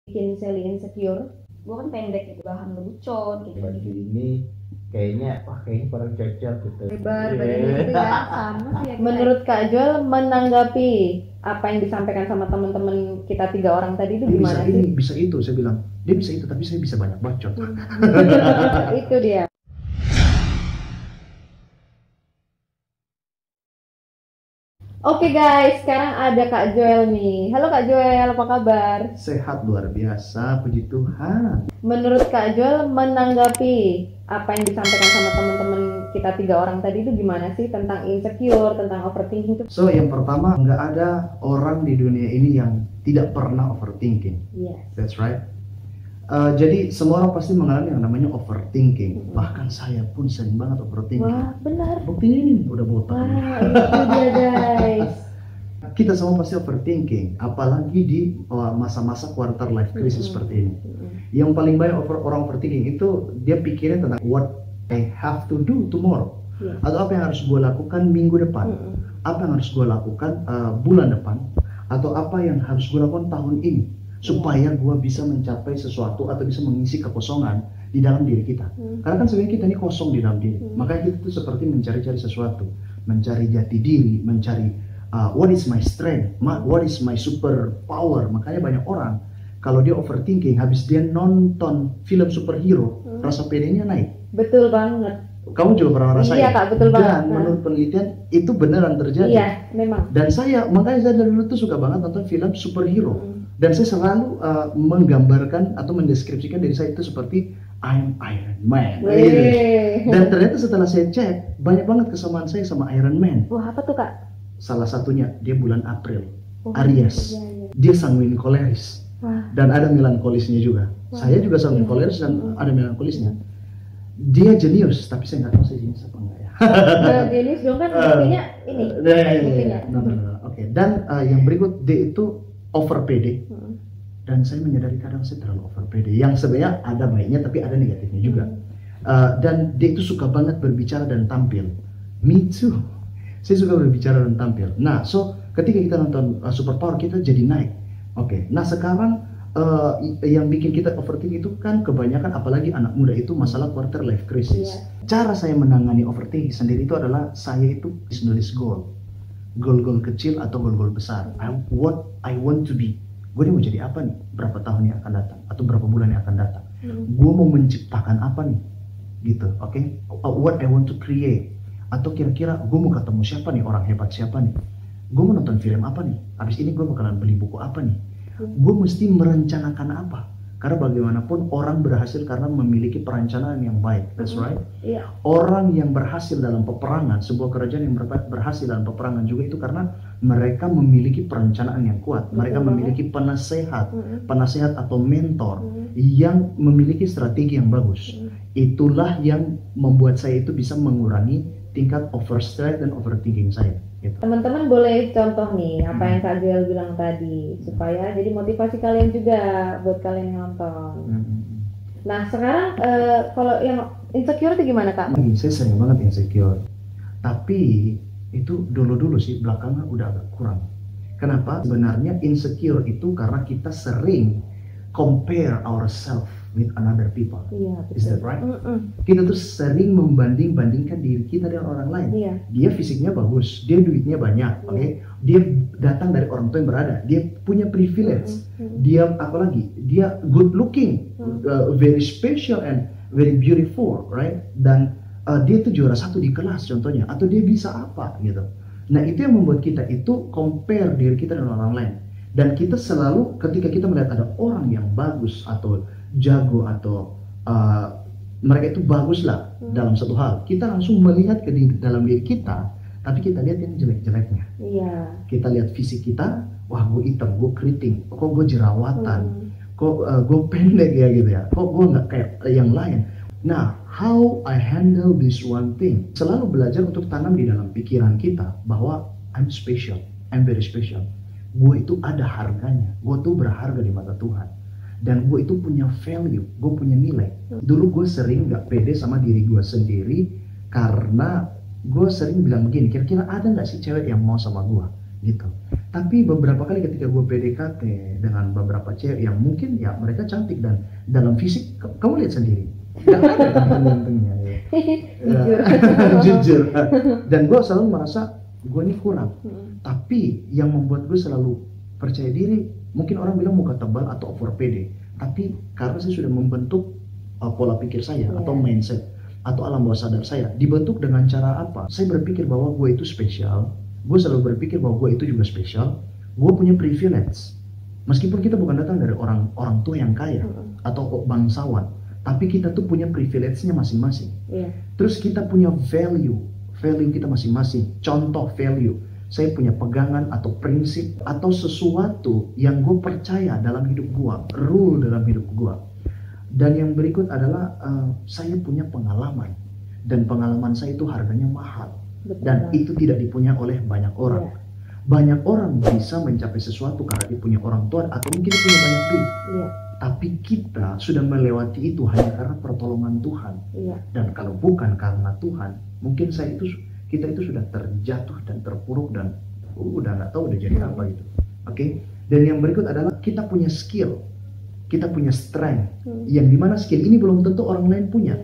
bikin Sally insecure. Gue kan pendek gitu, bahan lebucon gitu. Baju ini kayaknya kurang cocok gitu. Lebar badannya gitu ya, sama sih ya. Menurut Kak Joel menanggapi apa yang disampaikan sama teman-teman kita 3 orang tadi itu Dia gimana bisa sih? ini, bisa itu. Saya bilang, dia bisa itu tapi saya bisa banyak bacot. Itu dia. Oke guys, sekarang ada Kak Joel nih. Halo Kak Joel, apa kabar? Sehat luar biasa, puji Tuhan. Menurut Kak Joel menanggapi apa yang disampaikan sama teman-teman kita 3 orang tadi itu gimana sih tentang insecure, tentang overthinking itu? So yang pertama, nggak ada orang di dunia ini yang tidak pernah overthinking. Yes. That's right. Jadi semua orang pasti mengalami yang namanya overthinking. Bahkan saya pun sering banget overthinking. Wah, benar. Buktinya ini udah botak. Wah, itu dia guys. Kita semua pasti overthinking, apalagi di masa-masa quarter life crisis seperti ini. Yang paling banyak orang overthinking itu dia pikirin tentang what I have to do tomorrow. Atau apa yang harus gue lakukan minggu depan. Apa yang harus gue lakukan bulan depan. Atau apa yang harus gue lakukan tahun ini. Supaya gue bisa mencapai sesuatu atau bisa mengisi kekosongan di dalam diri kita. Karena kan sebenarnya kita ini kosong di dalam diri. Makanya kita itu seperti mencari-cari sesuatu. Mencari jati diri, mencari what is my strength, what is my super power. Makanya banyak orang kalau dia overthinking, habis dia nonton film superhero, rasa pedenya naik. Betul banget. Kamu juga pernah ngerasain? Iya Kak, betul banget. Dan menurut penelitian itu beneran terjadi. Iya, memang. Dan makanya saya dari dulu tuh suka banget nonton film superhero. Dan saya selalu menggambarkan atau mendeskripsikan diri saya itu seperti I'm Iron Man. Dan ternyata setelah saya cek, banyak banget kesamaan saya sama Iron Man. Wah, apa tuh Kak? Salah satunya dia bulan April, Aries. Dia sanguin koleris. Dan ada melankolisnya juga. Saya juga sanguin koleris dan ada melankolisnya. Dia jenius, tapi saya nggak tahu saya jenius apa enggak ya. Jenius dong kan buktinya ini. Buktinya. Oke. Dan yang berikut dia itu over pede. Dan saya menyadari kadang saya terlalu over pede. Yang sebenarnya ada baiknya tapi ada negatifnya juga. Dan dia itu suka banget berbicara dan tampil. Me too. Saya suka berbicara dan tampil. Nah, so ketika kita nonton Superpower kita jadi naik. Oke. Nah sekarang yang bikin kita overthinking itu kan kebanyakan apalagi anak muda itu masalah quarter life crisis. Cara saya menangani overthinking sendiri itu adalah saya itu nulis goal kecil atau goal besar. What I want to be. Gue mau jadi apa nih? Berapa tahun yang akan datang atau berapa bulan yang akan datang? Gue mau menciptakan apa nih? Gitu, oke? What I want to create. Atau kira-kira gue mau ketemu siapa nih, orang hebat siapa nih? Gue mau nonton film apa nih? Habis ini gue bakalan beli buku apa nih? Gue mesti merencanakan apa? Karena bagaimanapun orang berhasil karena memiliki perencanaan yang baik. That's right. Orang yang berhasil dalam peperangan, sebuah kerajaan yang berhasil dalam peperangan juga itu karena mereka memiliki perencanaan yang kuat. Mereka memiliki penasehat atau mentor yang memiliki strategi yang bagus. Itulah yang membuat saya itu bisa mengurangi tingkat overstress dan overthinking saya. Gitu. Teman-teman boleh contoh nih apa yang Kak Joel bilang tadi supaya jadi motivasi kalian juga buat kalian yang nonton. Nah sekarang kalau yang insecure itu gimana Kak? Saya sering banget insecure. Tapi itu dulu sih, belakangan udah agak kurang. Kenapa? Sebenarnya insecure itu karena kita sering compare ourselves with another people. Is that right? Kita tuh sering membanding-bandingkan diri kita dengan orang lain. Dia fisiknya bagus, dia duitnya banyak, oke? Dia datang dari orang tua yang berada, dia punya privilege, dia apalagi dia good looking, very special and very beautiful, right? Dan dia tuh juara 1 di kelas contohnya, atau dia bisa apa gitu. Nah itu yang membuat kita itu compare diri kita dengan orang lain. Dan kita selalu ketika kita melihat ada orang yang bagus atau jago atau mereka itu bagus lah dalam satu hal, kita langsung melihat ke dalam diri kita, tapi kita lihat yang jelek-jeleknya. Kita lihat fisik kita, wah gue hitam, gue keriting, kok gue jerawatan, kok gue pendek ya gitu ya, kok gue nggak kayak yang lain. Nah, how I handle this one thing, selalu belajar untuk tanam di dalam pikiran kita bahwa I'm special, I'm very special. Gue itu ada harganya, gue tuh berharga di mata Tuhan. Dan gue itu punya value, gue punya nilai. Dulu gue sering gak pede sama diri gue sendiri karena gue sering bilang begini, kira-kira ada gak sih cewek yang mau sama gue gitu. Tapi beberapa kali ketika gue PDKT dengan beberapa cewek yang mungkin ya mereka cantik dan dalam fisik kamu lihat sendiri, nggak ada ganteng-gantengnya ya. Jujur. Jujur. Dan gue selalu merasa gue ini kurang. Tapi yang membuat gue selalu percaya diri, mungkin orang bilang muka tebal atau over pede. Tapi karena saya sudah membentuk pola pikir saya atau mindset atau alam bawah sadar saya dibentuk dengan cara apa? Saya berpikir bahwa gue itu spesial. Gue selalu berpikir bahwa gue itu juga spesial. Gue punya privilege. Meskipun kita bukan datang dari orang tua yang kaya atau bangsawan, tapi kita tuh punya privilege-nya masing-masing. Terus kita punya value kita masing-masing. Contoh value, saya punya pegangan atau prinsip atau sesuatu yang gue percaya dalam hidup gue, rule dalam hidup gue. Dan yang berikut adalah saya punya pengalaman, dan pengalaman saya itu harganya mahal. Dan itu tidak dipunya oleh banyak orang. Banyak orang bisa mencapai sesuatu karena dia punya orang tua atau mungkin dia punya banyak duit. Tapi kita sudah melewati itu hanya karena pertolongan Tuhan. Dan kalau bukan karena Tuhan, mungkin kita itu sudah terjatuh dan terpuruk dan udah nggak tahu udah jadi apa gitu. Oke? Dan yang berikut adalah kita punya skill, kita punya strength. Yang dimana skill ini belum tentu orang lain punya.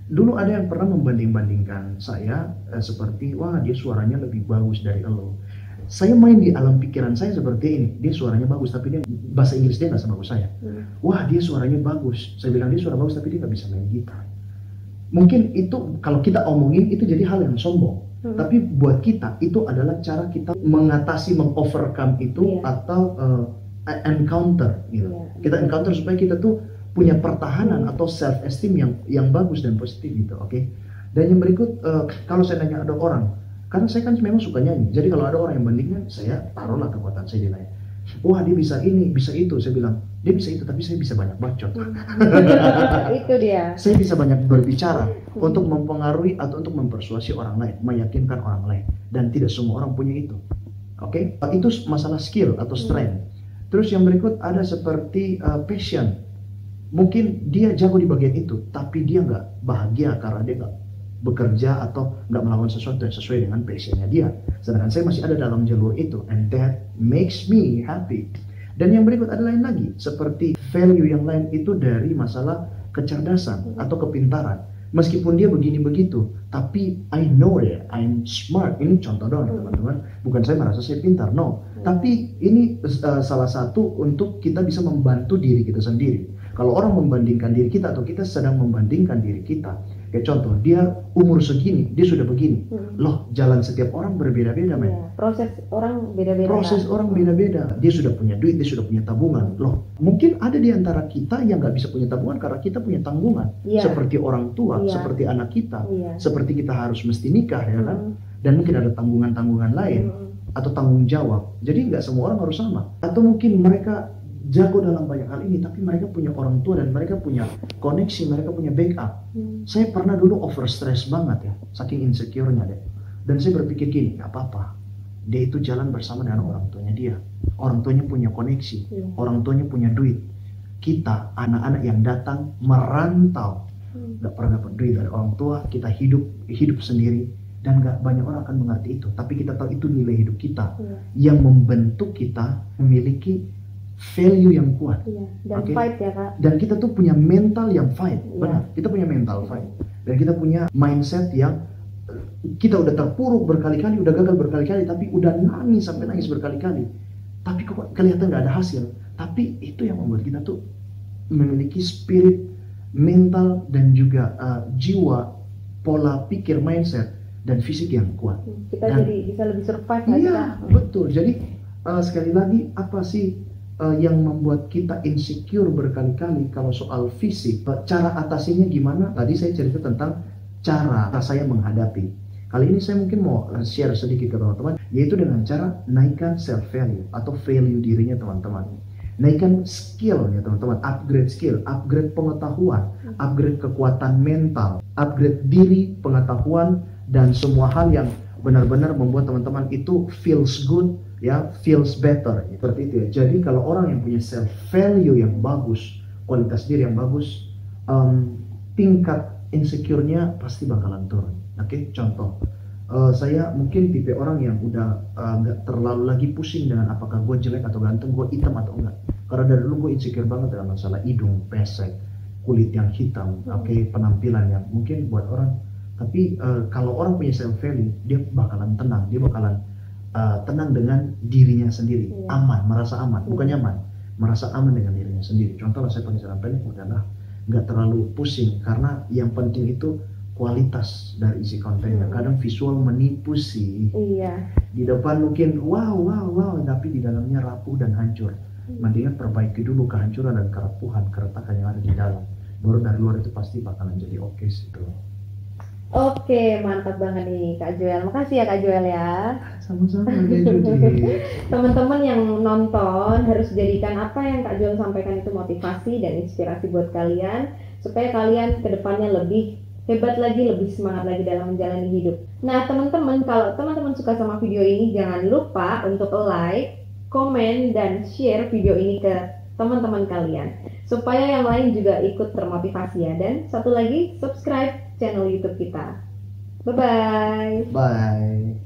Dulu ada yang pernah membanding-bandingkan saya seperti, wah dia suaranya lebih bagus dari lo. Saya main di alam pikiran saya seperti ini, dia suaranya bagus tapi dia bahasa Inggris dia nggak sebagus saya. Wah dia suaranya bagus, saya bilang dia suara bagus tapi dia nggak bisa main gitar. Mungkin itu kalau kita omongin itu jadi hal yang sombong. Tapi buat kita itu adalah cara kita mengatasi, mengovercome itu atau encounter gitu. Kita encounter supaya kita tuh punya pertahanan atau self esteem yang bagus dan positif gitu, oke? Dan yang berikut, kalau saya nanya ada orang, karena saya kan memang suka nyanyi, jadi kalau ada orang yang bandingkan, saya taruhlah kekuatan saya di lain. Wah dia bisa ini, bisa itu, saya bilang dia bisa itu, tapi saya bisa banyak bacot. Itu dia. Saya bisa banyak berbicara untuk mempengaruhi atau untuk mempersuasi orang lain, meyakinkan orang lain, dan tidak semua orang punya itu, oke? Itu masalah skill atau strength. Terus yang berikut ada seperti passion. Mungkin dia jago di bagian itu, tapi dia nggak bahagia karena dia nggak bekerja atau nggak melakukan sesuatu yang sesuai dengan passionnya dia. Sedangkan saya masih ada dalam jalur itu, and that makes me happy. Dan yang berikut ada lain lagi, seperti value yang lain itu dari masalah kecerdasan atau kepintaran. Meskipun dia begini begitu, tapi I know ya, I'm smart. Ini contoh doang teman-teman. Bukan saya merasa saya pintar, no. Tapi ini salah satu untuk kita bisa membantu diri kita sendiri. Kalau orang membandingkan diri kita atau kita sedang membandingkan diri kita, kayak contoh, dia umur segini, dia sudah begini. Loh, jalan setiap orang berbeda-beda, men. Proses orang beda-beda. Proses orang beda-beda. Dia sudah punya duit, dia sudah punya tabungan. Loh, mungkin ada di antara kita yang nggak bisa punya tabungan karena kita punya tanggungan. Seperti orang tua, seperti anak kita, seperti kita harus mesti nikah, ya kan? Dan mungkin ada tanggungan-tanggungan lain atau tanggung jawab. Jadi nggak semua orang harus sama. Atau mungkin mereka jago dalam banyak hal ini, tapi mereka punya orang tua dan mereka punya koneksi, mereka punya backup. Saya pernah dulu overstress banget ya, saking insecure-nya deh. Dan saya berpikir gini, nggak apa-apa, dia itu jalan bersama dengan orang tuanya dia. Orang tuanya punya koneksi, orang tuanya punya duit. Kita, anak-anak yang datang merantau, nggak pernah dapat duit dari orang tua, kita hidup sendiri. Dan nggak banyak orang akan mengerti itu. Tapi kita tahu itu nilai hidup kita, yang membentuk kita memiliki value yang kuat, dan fight ya kak. Dan kita tuh punya mental yang fight, benar. Kita punya mental fight, dan kita punya mindset yang kita udah terpuruk berkali-kali, udah gagal berkali-kali, tapi udah nangis sampai nangis berkali-kali, tapi kok kelihatan nggak ada hasil. Tapi itu yang membuat kita tuh memiliki spirit, mental, dan juga jiwa, pola pikir, mindset, dan fisik yang kuat. Kita dan, jadi bisa lebih survive. Iya, betul. Jadi sekali lagi, apa sih yang membuat kita insecure berkali-kali kalau soal fisik? Cara atasinya gimana? Tadi saya cerita tentang cara saya menghadapi. Kali ini saya mungkin mau share sedikit ke teman-teman, yaitu dengan cara naikkan self value atau value dirinya teman-teman. Naikkan skillnya teman-teman, upgrade skill, upgrade pengetahuan, upgrade kekuatan mental, upgrade diri, pengetahuan, dan semua hal yang benar-benar membuat teman-teman itu feels good, ya, feels better, seperti itu ya. Jadi kalau orang yang punya self value yang bagus, kualitas diri yang bagus, tingkat insecure-nya pasti bakalan turun. Oke, contoh, Saya mungkin tipe orang yang udah nggak terlalu lagi pusing dengan apakah gue jelek atau ganteng, gue hitam atau enggak. Karena dari dulu gue insecure banget dengan masalah hidung pesek, kulit yang hitam, penampilan yang mungkin buat orang. Tapi kalau orang punya self value, dia bakalan tenang, dia bakalan tenang dengan dirinya sendiri, aman, merasa aman, bukan nyaman, merasa aman dengan dirinya sendiri. Contoh lah, saya pakai celana pendek udahlah, nggak terlalu pusing, karena yang penting itu kualitas dari isi kontennya. Kadang visual menipu sih. Iya. Di depan mungkin wow, tapi di dalamnya rapuh dan hancur. Mendingan perbaiki dulu kehancuran dan kerapuhan, keretakan yang ada di dalam. Baru dari luar itu pasti bakalan jadi oke gitu. Oke, mantap banget nih Kak Joel. Makasih ya Kak Joel ya. Sama-sama ya Judi. Teman-teman yang nonton harus jadikan apa yang Kak Joel sampaikan itu motivasi dan inspirasi buat kalian, supaya kalian kedepannya lebih hebat lagi, lebih semangat lagi dalam menjalani hidup. Nah teman-teman, kalau teman-teman suka sama video ini, jangan lupa untuk like, komen, dan share video ini ke teman-teman kalian, supaya yang lain juga ikut termotivasi ya. Dan satu lagi, subscribe channel YouTube kita. Bye-bye. Bye.